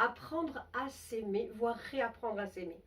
apprendre à s'aimer, voire réapprendre à s'aimer.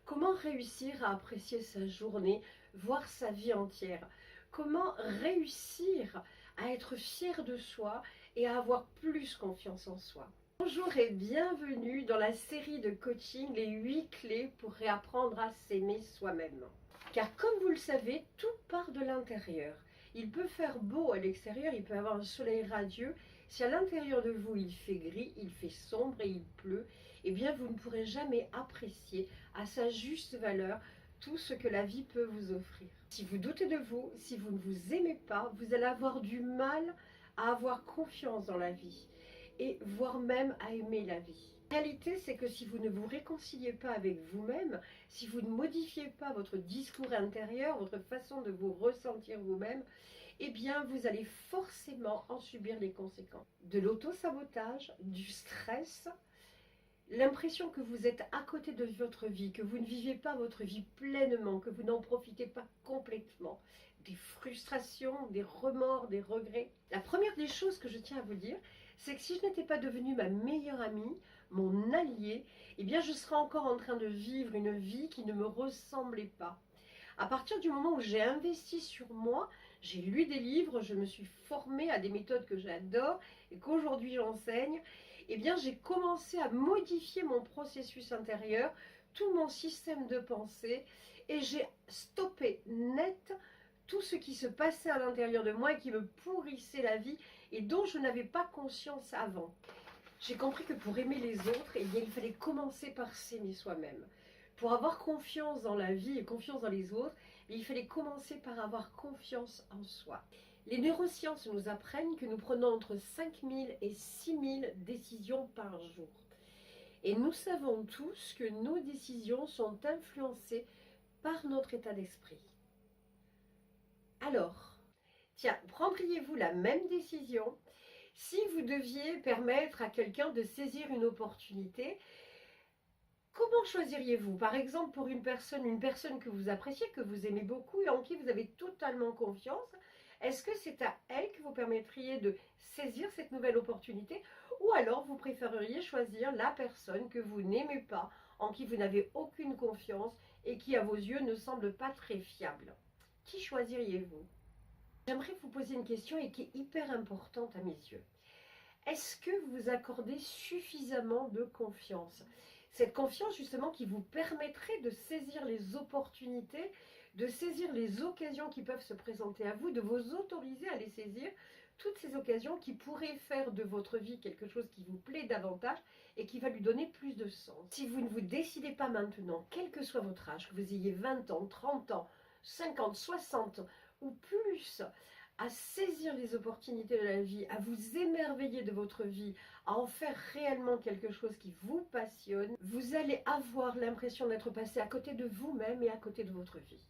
Comment réussir à apprécier sa journée, voire sa vie entière? Comment réussir à être fier de soi et à avoir plus confiance en soi? Bonjour et bienvenue dans la série de coaching Les 8 clés pour réapprendre à s'aimer soi-même. Car comme vous le savez, tout part de l'intérieur. Il peut faire beau à l'extérieur, il peut y avoir un soleil radieux. Si à l'intérieur de vous il fait gris, il fait sombre et il pleut, eh bien vous ne pourrez jamais apprécier à sa juste valeur tout ce que la vie peut vous offrir. Si vous doutez de vous, si vous ne vous aimez pas, vous allez avoir du mal à avoir confiance dans la vie et voire même à aimer la vie. La réalité, c'est que si vous ne vous réconciliez pas avec vous-même, si vous ne modifiez pas votre discours intérieur, votre façon de vous ressentir vous-même, eh bien, vous allez forcément en subir les conséquences. De l'auto-sabotage, du stress, l'impression que vous êtes à côté de votre vie, que vous ne vivez pas votre vie pleinement, que vous n'en profitez pas complètement, des frustrations, des remords, des regrets. La première des choses que je tiens à vous dire, c'est que si je n'étais pas devenue ma meilleure amie, mon allié, eh bien je serais encore en train de vivre une vie qui ne me ressemblait pas. À partir du moment où j'ai investi sur moi, j'ai lu des livres, je me suis formée à des méthodes que j'adore et qu'aujourd'hui j'enseigne, eh bien j'ai commencé à modifier mon processus intérieur, tout mon système de pensée, et j'ai stoppé net tout ce qui se passait à l'intérieur de moi et qui me pourrissait la vie et dont je n'avais pas conscience avant. J'ai compris que pour aimer les autres, eh bien, il fallait commencer par s'aimer soi-même. Pour avoir confiance dans la vie et confiance dans les autres, il fallait commencer par avoir confiance en soi. Les neurosciences nous apprennent que nous prenons entre 5000 et 6000 décisions par jour. Et nous savons tous que nos décisions sont influencées par notre état d'esprit. Alors, tiens, prendriez-vous la même décision si vous deviez permettre à quelqu'un de saisir une opportunité? Comment choisiriez-vous? Par exemple, pour une personne que vous appréciez, que vous aimez beaucoup et en qui vous avez totalement confiance, est-ce que c'est à elle que vous permettriez de saisir cette nouvelle opportunité? Ou alors vous préféreriez choisir la personne que vous n'aimez pas, en qui vous n'avez aucune confiance et qui à vos yeux ne semble pas très fiable? Qui choisiriez-vous? J'aimerais vous poser une question et qui est hyper importante à mes yeux. Est-ce que vous vous accordez suffisamment de confiance? Cette confiance justement qui vous permettrait de saisir les opportunités, de saisir les occasions qui peuvent se présenter à vous, de vous autoriser à les saisir, toutes ces occasions qui pourraient faire de votre vie quelque chose qui vous plaît davantage et qui va lui donner plus de sens. Si vous ne vous décidez pas maintenant, quel que soit votre âge, que vous ayez 20 ans, 30 ans, 50, 60 ou plus, à saisir les opportunités de la vie, à vous émerveiller de votre vie, à en faire réellement quelque chose qui vous passionne, vous allez avoir l'impression d'être passé à côté de vous-même et à côté de votre vie.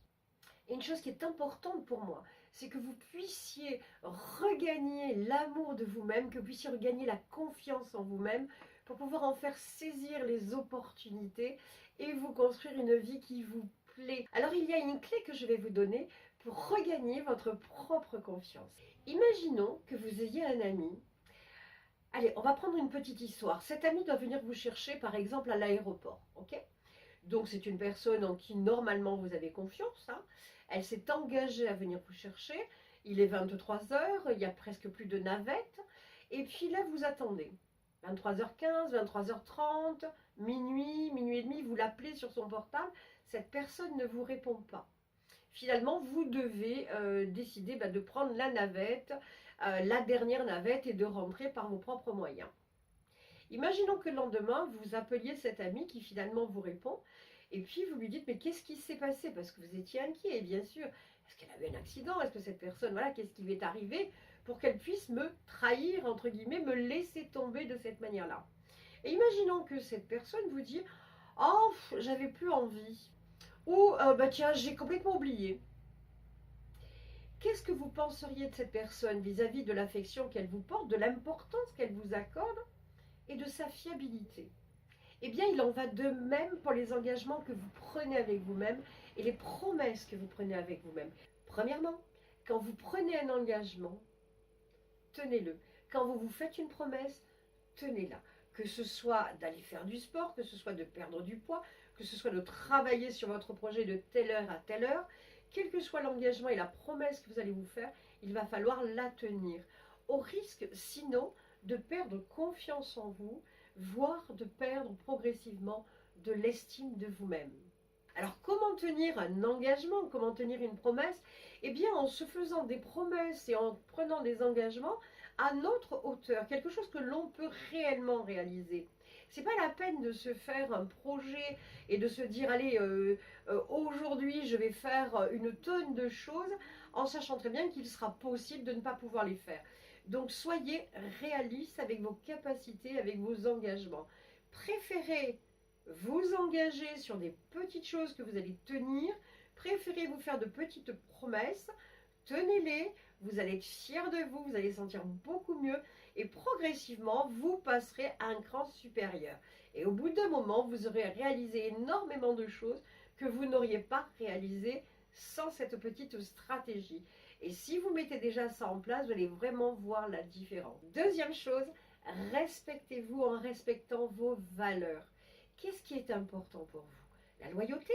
Et une chose qui est importante pour moi, c'est que vous puissiez regagner l'amour de vous-même, que vous puissiez regagner la confiance en vous-même pour pouvoir en faire saisir les opportunités et vous construire une vie qui vous plaît. Alors il y a une clé que je vais vous donner pour regagner votre propre confiance. Imaginons que vous ayez un ami. Allez, on va prendre une petite histoire. Cet ami doit venir vous chercher par exemple à l'aéroport, ok ? Donc c'est une personne en qui normalement vous avez confiance, hein. Elle s'est engagée à venir vous chercher, il est 23 heures, il y a presque plus de navette, et puis là vous attendez. 23h15, 23h30, minuit, minuit et demi, vous l'appelez sur son portable, cette personne ne vous répond pas. Finalement, vous devez décider de prendre la navette, la dernière navette, et de rentrer par vos propres moyens. Imaginons que le lendemain, vous appeliez cet ami qui finalement vous répond, et puis vous lui dites, mais qu'est-ce qui s'est passé? Parce que vous étiez inquiet, et bien sûr. Est-ce qu'elle avait un accident? Est-ce que cette personne, voilà, qu'est-ce qui lui est arrivé pour qu'elle puisse me trahir, entre guillemets, me laisser tomber de cette manière-là? Et imaginons que cette personne vous dit, oh, j'avais plus envie. Ou, tiens, j'ai complètement oublié. Qu'est-ce que vous penseriez de cette personne vis-à-vis de l'affection qu'elle vous porte, de l'importance qu'elle vous accorde et de sa fiabilité? Eh bien, il en va de même pour les engagements que vous prenez avec vous-même et les promesses que vous prenez avec vous-même. Premièrement, quand vous prenez un engagement, tenez-le. Quand vous vous faites une promesse, tenez-la. que ce soit d'aller faire du sport, que ce soit de perdre du poids, que ce soit de travailler sur votre projet de telle heure à telle heure, quel que soit l'engagement et la promesse que vous allez vous faire, il va falloir la tenir. Au risque, sinon, de perdre confiance en vous, voire de perdre progressivement de l'estime de vous-même. Alors, comment tenir un engagement, comment tenir une promesse? Eh bien, en se faisant des promesses et en prenant des engagements à notre hauteur, quelque chose que l'on peut réellement réaliser. C'est pas la peine de se faire un projet et de se dire, allez, aujourd'hui, je vais faire une tonne de choses, en sachant très bien qu'il sera possible de ne pas pouvoir les faire. Donc, soyez réaliste avec vos capacités, avec vos engagements. Préférez vous engager sur des petites choses que vous allez tenir, préférez vous faire de petites promesses, tenez-les, vous allez être fiers de vous, vous allez sentir beaucoup mieux et progressivement vous passerez à un cran supérieur. Et au bout d'un moment, vous aurez réalisé énormément de choses que vous n'auriez pas réalisées sans cette petite stratégie. Et si vous mettez déjà ça en place, vous allez vraiment voir la différence. Deuxième chose, respectez-vous en respectant vos valeurs. Qu'est-ce qui est important pour vous? La loyauté?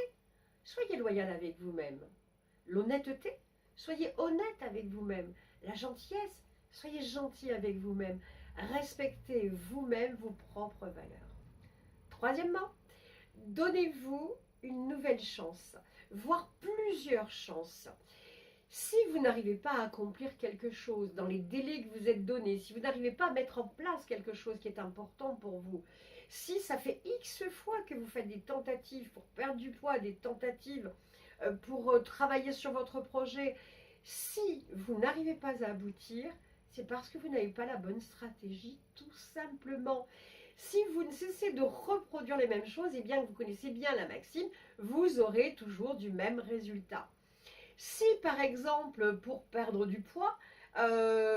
Soyez loyal avec vous-même. L'honnêteté? Soyez honnête avec vous-même. La gentillesse? Soyez gentil avec vous-même. Respectez vous-même vos propres valeurs. Troisièmement, donnez-vous une nouvelle chance, voire plusieurs chances. Si vous n'arrivez pas à accomplir quelque chose dans les délais que vous êtes donnés, si vous n'arrivez pas à mettre en place quelque chose qui est important pour vous, si ça fait X fois que vous faites des tentatives pour perdre du poids, des tentatives pour travailler sur votre projet, si vous n'arrivez pas à aboutir, c'est parce que vous n'avez pas la bonne stratégie, tout simplement. Si vous ne cessez de reproduire les mêmes choses, et bien que vous connaissez bien la maxime, vous aurez toujours du même résultat. Si par exemple, pour perdre du poids,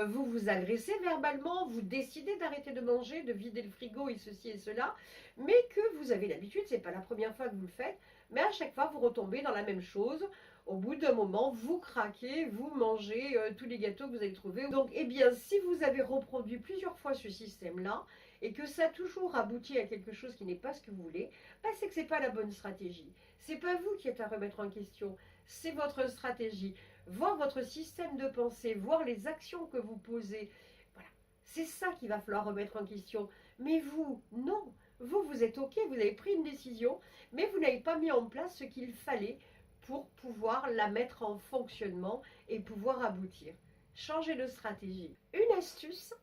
vous vous agressez verbalement, vous décidez d'arrêter de manger, de vider le frigo et ceci et cela, mais que vous avez l'habitude, c'est pas la première fois que vous le faites, mais à chaque fois vous retombez dans la même chose. Au bout d'un moment, vous craquez, vous mangez tous les gâteaux que vous avez trouvés. Donc, eh bien, si vous avez reproduit plusieurs fois ce système-là et que ça a toujours abouti à quelque chose qui n'est pas ce que vous voulez, bah, c'est que c'est pas la bonne stratégie. C'est pas vous qui êtes à remettre en question, c'est votre stratégie. Voir votre système de pensée, voir les actions que vous posez, voilà, c'est ça qu'il va falloir remettre en question. Mais vous, non, vous êtes OK, vous avez pris une décision, mais vous n'avez pas mis en place ce qu'il fallait pour pouvoir la mettre en fonctionnement et pouvoir aboutir. Changer de stratégie. Une astuce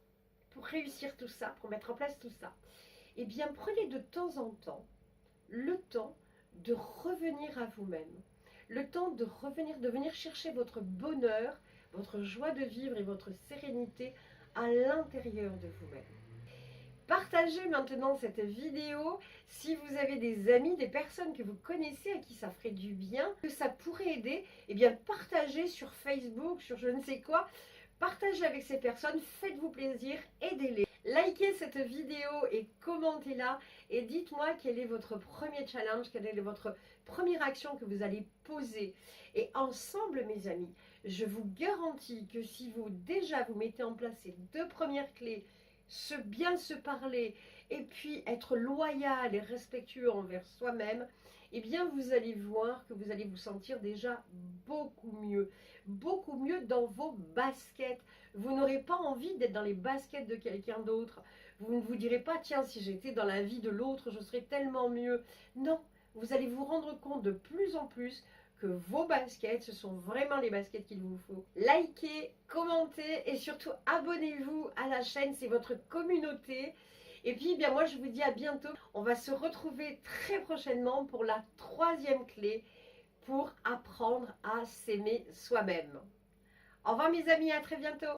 pour réussir tout ça, pour mettre en place tout ça, eh bien prenez de temps en temps le temps de revenir à vous-même. Le temps de revenir, de venir chercher votre bonheur, votre joie de vivre et votre sérénité à l'intérieur de vous-même. Partagez maintenant cette vidéo si vous avez des amis, des personnes que vous connaissez à qui ça ferait du bien, que ça pourrait aider, eh bien partagez sur Facebook, sur je ne sais quoi, partagez avec ces personnes, faites-vous plaisir, aidez-les. Likez cette vidéo et commentez-la et dites-moi quel est votre premier challenge, quelle est votre première action que vous allez poser. Et ensemble, mes amis, je vous garantis que si vous déjà vous mettez en place ces deux premières clés, bien se parler et puis être loyal et respectueux envers soi-même, eh bien vous allez voir que vous allez vous sentir déjà beaucoup mieux dans vos baskets. Vous n'aurez pas envie d'être dans les baskets de quelqu'un d'autre. Vous ne vous direz pas, tiens, si j'étais dans la vie de l'autre, je serais tellement mieux. Non, vous allez vous rendre compte de plus en plus que vos baskets, ce sont vraiment les baskets qu'il vous faut. Likez, commentez et surtout abonnez-vous à la chaîne, c'est votre communauté. Et puis, bien moi, je vous dis à bientôt. On va se retrouver très prochainement pour la troisième clé pour apprendre à s'aimer soi-même. Au revoir mes amis, à très bientôt.